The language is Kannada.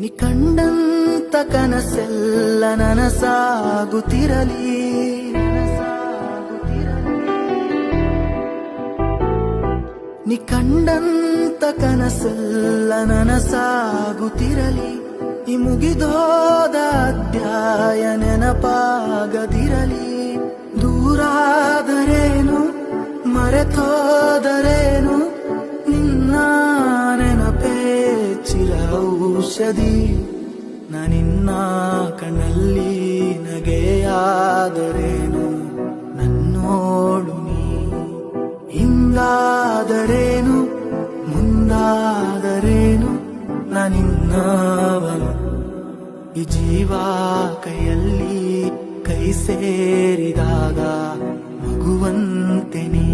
ನೀ ಕಂಡಂತ ಕನಸೆಲ್ಲ ನನಸಾಗುತ್ತಿರಲಿ, ನೀ ಕಂಡಂತ ಕನಸೆಲ್ಲ ನನಸಾಗುತ್ತಿರಲಿ. ಈ ಮುಗಿದೋದ ಅಧ್ಯಾಯ ನೆನಪಾಗದಿರಲಿ. ದೂರಾದರೇನು ಮರೆತೋದರೇನು, ನಿನ್ನ ನೆನಪೇ ಚಿರೌಷಧಿ. ನಾನಿನ್ನ ಕಣ್ಣಲ್ಲಿ ನಗೆಯಾದರೇನು, ನನ್ನೋಡು ನೀ ಹಿಂದಾದರೇನು ಮುಂದಾದರೇನು, ನಾನಿನ್ನವನು. ಈ ಜೀವ ಕೈಯಲ್ಲಿ ಕೈ ಸೇರಿದಾಗ ಮಗುವಂತೆ ನೀ